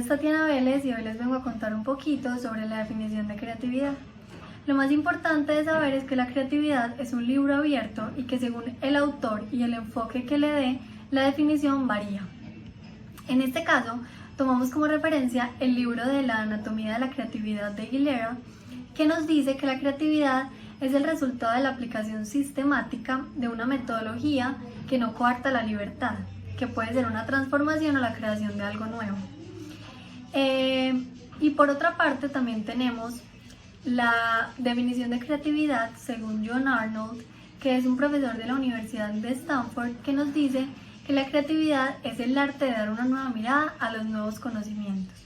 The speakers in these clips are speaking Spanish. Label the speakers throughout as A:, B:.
A: es Tatiana Vélez y hoy les vengo a contar un poquito sobre la definición de creatividad. Lo más importante de saber es que la creatividad es un libro abierto y que según el autor y el enfoque que le dé, la definición varía. En este caso, tomamos como referencia el libro de la Anatomía de la Creatividad de Aguilera, que nos dice que la creatividad es el resultado de la aplicación sistemática de una metodología que no coarta la libertad, que puede ser una transformación o la creación de algo nuevo. Y por otra parte también tenemos la definición de creatividad según John Arnold, que es un profesor de la Universidad de Stanford, que nos dice que la creatividad es el arte de dar una nueva mirada a los nuevos conocimientos.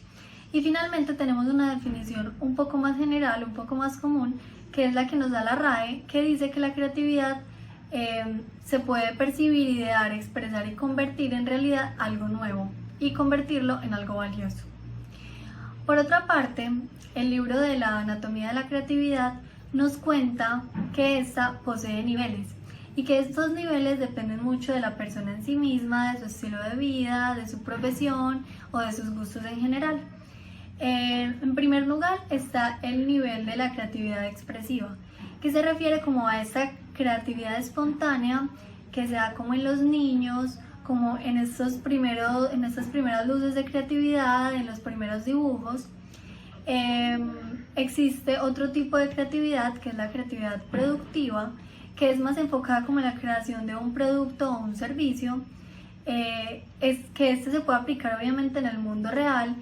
A: Y finalmente tenemos una definición un poco más general, un poco más común, que es la que nos da la RAE, que dice que la creatividad se puede percibir, idear, expresar y convertir en realidad algo nuevo y convertirlo en algo valioso. Por otra parte, el libro de la Anatomía de la Creatividad nos cuenta que esta posee niveles y que estos niveles dependen mucho de la persona en sí misma, de su estilo de vida, de su profesión o de sus gustos en general. En primer lugar está el nivel de la creatividad expresiva, que se refiere como a esta creatividad espontánea que se da como en los niños, como en estas primeras luces de creatividad, en los primeros dibujos. Existe otro tipo de creatividad que es la creatividad productiva, que es más enfocada como en la creación de un producto o un servicio, es que este se puede aplicar obviamente en el mundo real,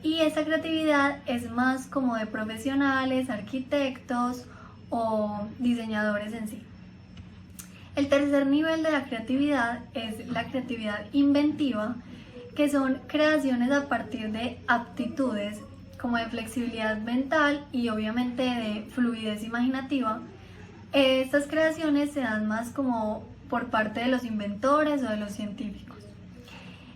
A: y esa creatividad es más como de profesionales, arquitectos o diseñadores en sí. El tercer nivel de la creatividad es la creatividad inventiva, que son creaciones a partir de aptitudes como de flexibilidad mental y obviamente de fluidez imaginativa. Estas creaciones se dan más como por parte de los inventores o de los científicos.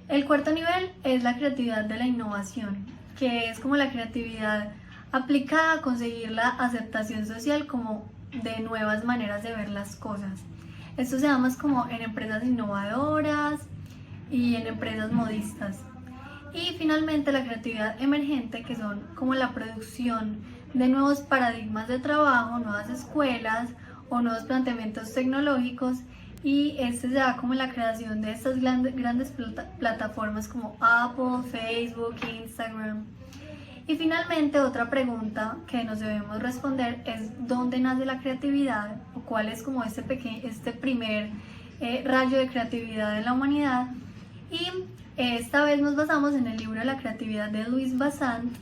A: El cuarto nivel es la creatividad de la innovación, que es como la creatividad aplicada a conseguir la aceptación social como de nuevas maneras de ver las cosas. Esto se da más como en empresas innovadoras y en empresas modistas. Y finalmente la creatividad emergente, que son como la producción de nuevos paradigmas de trabajo, nuevas escuelas o nuevos planteamientos tecnológicos, y este se da como la creación de estas grandes plataformas como Apple, Facebook, Instagram. Y finalmente otra pregunta que nos debemos responder es ¿dónde nace la creatividad? O cuál es como este primer rayo de creatividad en la humanidad. Y esta vez nos basamos en el libro de la creatividad de Louis Bazant.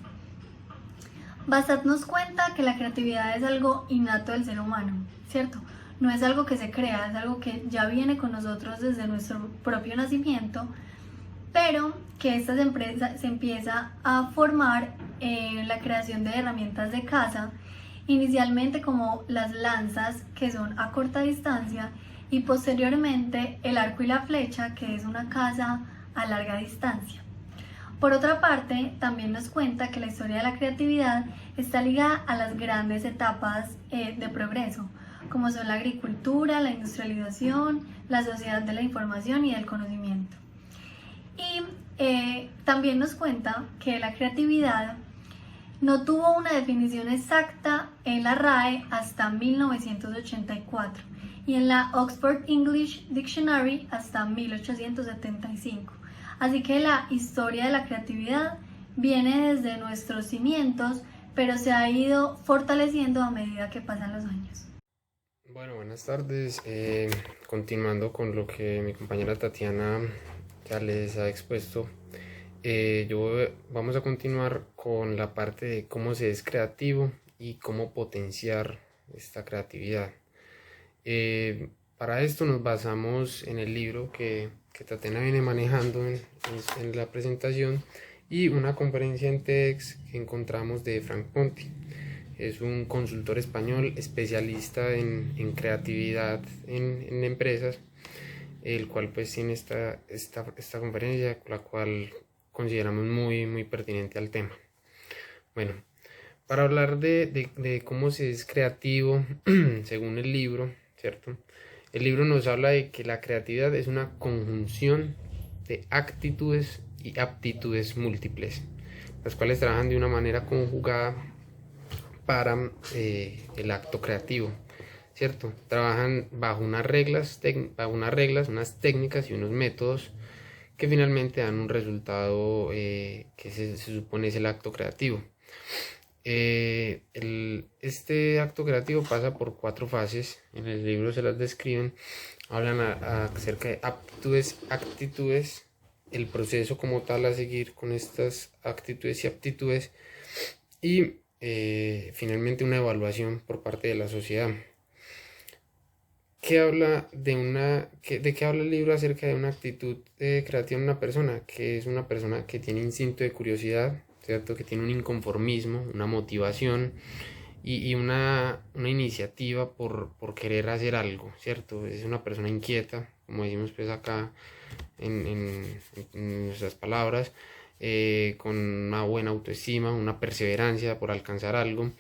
A: Bazant nos cuenta que la creatividad es algo innato del ser humano, ¿cierto? No es algo que se crea, es algo que ya viene con nosotros desde nuestro propio nacimiento, pero que esta se empieza a formar en la creación de herramientas de caza, inicialmente como las lanzas, que son a corta distancia, y posteriormente el arco y la flecha, que es una caza a larga distancia. Por otra parte, también nos cuenta que la historia de la creatividad está ligada a las grandes etapas de progreso, como son la agricultura, la industrialización, la sociedad de la información y del conocimiento. Y también nos cuenta que la creatividad no tuvo una definición exacta en la RAE hasta 1984 y en la Oxford English Dictionary hasta 1875. Así que la historia de la creatividad viene desde nuestros cimientos, pero se ha ido fortaleciendo a medida que pasan los años.
B: Bueno, buenas tardes. Continuando con lo que mi compañera Tatiana ya les ha expuesto, vamos a continuar con la parte de cómo se es creativo y cómo potenciar esta creatividad. Para esto nos basamos en el libro que Tatiana viene manejando en la presentación y una conferencia en TEDx que encontramos de Frank Ponti. Es un consultor español especialista en creatividad en empresas, el cual pues tiene esta conferencia, la cual consideramos muy pertinente al tema. Bueno, para hablar de cómo se es creativo, según el libro, ¿cierto? El libro nos habla de que la creatividad es una conjunción de actitudes y aptitudes múltiples. las cuales trabajan de una manera conjugada para el acto creativo, ¿cierto? Trabajan bajo unas reglas, unas técnicas y unos métodos que finalmente dan un resultado que se supone es el acto creativo. Este acto creativo pasa por 4 fases, en el libro se las describen, hablan acerca de actitudes, el proceso como tal a seguir con estas actitudes y aptitudes y finalmente una evaluación por parte de la sociedad. ¿De qué habla el libro acerca de una actitud creativa en una persona? Que es una persona que tiene instinto de curiosidad, ¿cierto? Que tiene un inconformismo, una motivación y una iniciativa por querer hacer algo, ¿cierto? Es una persona inquieta, como decimos pues acá en nuestras palabras, con una buena autoestima, una perseverancia por alcanzar algo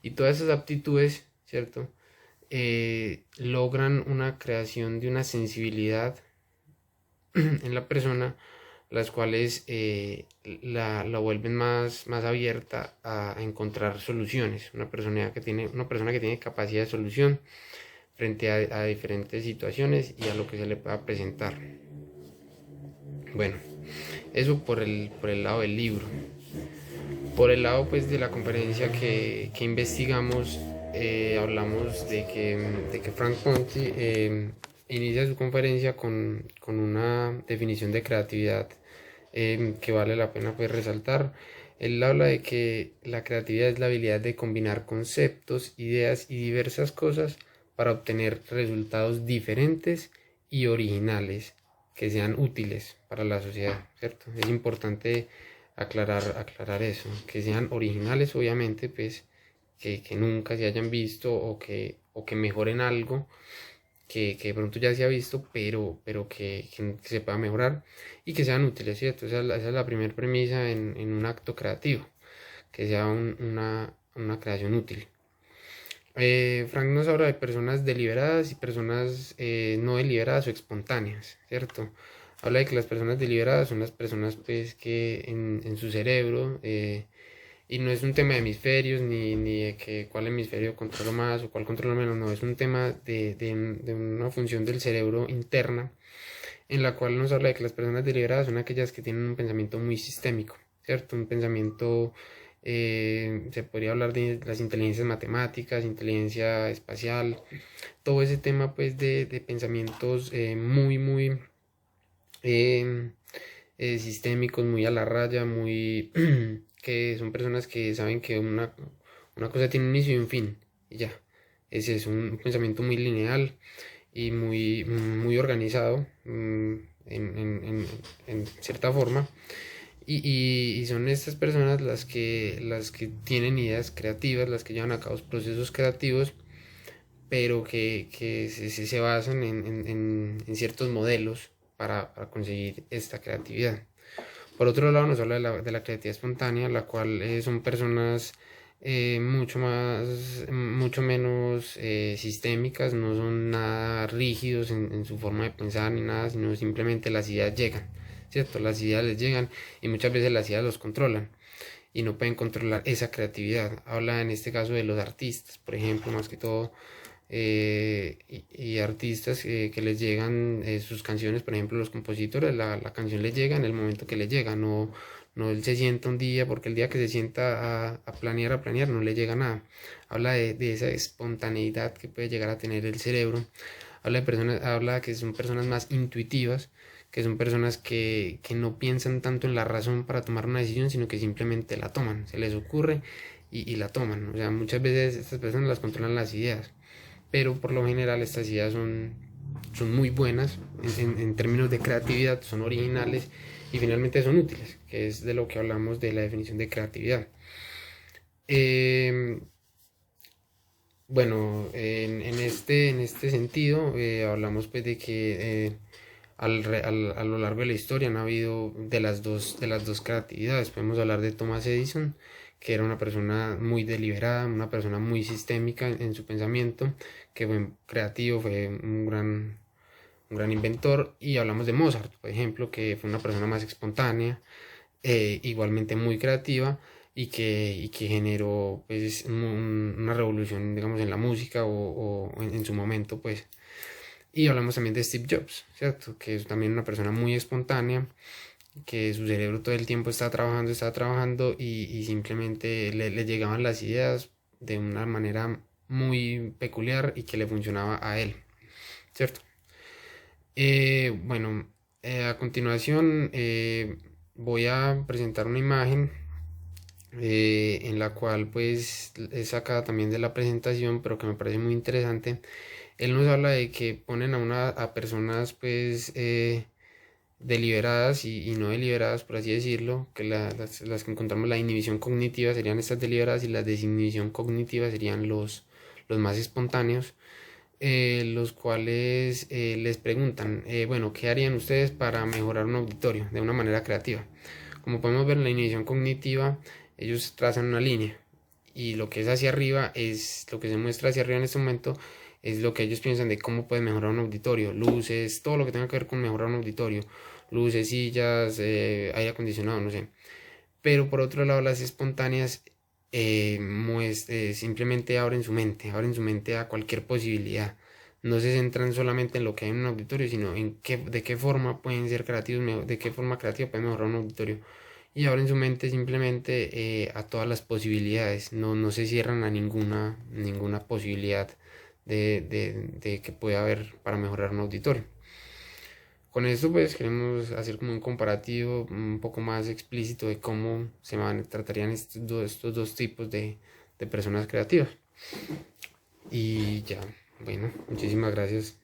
B: y todas esas aptitudes, ¿cierto? Logran una creación de una sensibilidad en la persona, las cuales la vuelven más abierta a encontrar soluciones. Una persona que tiene capacidad de solución frente a diferentes situaciones y a lo que se le pueda presentar. Bueno, eso por el lado del libro. Por el lado pues de la conferencia que investigamos, hablamos de que Frank Ponti inicia su conferencia con una definición de creatividad que vale la pena pues resaltar. Él habla de que la creatividad es la habilidad de combinar conceptos, ideas y diversas cosas para obtener resultados diferentes y originales que sean útiles para la sociedad, ¿cierto? Es importante aclarar eso, que sean originales obviamente, pues que nunca se hayan visto o que mejoren algo que de pronto ya se ha visto, pero que se pueda mejorar y que sean útiles, ¿cierto? Esa es la primera premisa en un acto creativo, que sea una creación útil. Frank nos habla de personas deliberadas y personas no deliberadas o espontáneas, ¿cierto? Habla de que las personas deliberadas son las personas pues que en su cerebro, y no es un tema de hemisferios ni de que cuál hemisferio controla más o cuál controla menos, no, es un tema de una función del cerebro interna en la cual nos habla de que las personas deliberadas son aquellas que tienen un pensamiento muy sistémico, ¿cierto? Un pensamiento, se podría hablar de las inteligencias matemáticas, inteligencia espacial, todo ese tema pues de pensamientos muy sistémicos, muy a la raya, muy que son personas que saben que una cosa tiene un inicio y un fin, y ya. Ese es un pensamiento muy lineal y muy organizado en cierta forma. Y son estas personas las que tienen ideas creativas, las que llevan a cabo procesos creativos, pero que se basan en ciertos modelos para conseguir esta creatividad. Por otro lado nos habla de la creatividad espontánea, la cual son personas mucho menos sistémicas, no son nada rígidos en su forma de pensar ni nada, sino simplemente las ideas llegan, ¿cierto? Las ideas les llegan y muchas veces las ideas los controlan y no pueden controlar esa creatividad. Habla en este caso de los artistas, por ejemplo, más que todo, y artistas que les llegan sus canciones, por ejemplo los compositores, la canción les llega en el momento que les llega, no él se sienta un día, porque el día que se sienta a planear no le llega nada. Habla de esa espontaneidad que puede llegar a tener el cerebro, habla que son personas más intuitivas, que son personas que no piensan tanto en la razón para tomar una decisión, sino que simplemente la toman, se les ocurre y la toman. O sea, muchas veces estas personas las controlan las ideas, pero por lo general estas ideas son muy buenas en términos de creatividad, son originales y finalmente son útiles, que es de lo que hablamos de la definición de creatividad. Bueno, en este sentido hablamos pues de que a lo largo de la historia han habido de las dos creatividades. Podemos hablar de Thomas Edison, que era una persona muy deliberada, una persona muy sistémica en su pensamiento, que fue creativo, fue un gran inventor. Y hablamos de Mozart, por ejemplo, que fue una persona más espontánea, igualmente muy creativa y que generó pues una revolución, digamos, en la música o en su momento, pues. Y hablamos también de Steve Jobs, ¿cierto? Que es también una persona muy espontánea, que su cerebro todo el tiempo está trabajando y simplemente le llegaban las ideas de una manera muy peculiar y que le funcionaba a él, ¿cierto? Bueno, a continuación voy a presentar una imagen en la cual pues es sacada también de la presentación, pero que me parece muy interesante. Él nos habla de que ponen a personas pues deliberadas y no deliberadas, por así decirlo, que las que encontramos la inhibición cognitiva serían estas deliberadas y las desinhibición cognitiva serían los más espontáneos, los cuales les preguntan, bueno, ¿qué harían ustedes para mejorar un auditorio de una manera creativa? Como podemos ver en la inhibición cognitiva, ellos trazan una línea y lo que es hacia arriba es lo que se muestra hacia arriba en este momento es lo que ellos piensan de cómo puede mejorar un auditorio, luces, todo lo que tenga que ver con mejorar un auditorio, luces, sillas, aire acondicionado, no sé. Pero por otro lado, las espontáneas simplemente abren su mente a cualquier posibilidad. No se centran solamente en lo que hay en un auditorio, sino en de qué forma pueden ser creativos, de qué forma creativa pueden mejorar un auditorio. Y abren su mente simplemente a todas las posibilidades. No se cierran a ninguna posibilidad de que pueda haber para mejorar un auditorio. Con esto pues queremos hacer como un comparativo un poco más explícito de cómo tratarían estos dos tipos de personas creativas. Y ya, bueno, muchísimas gracias.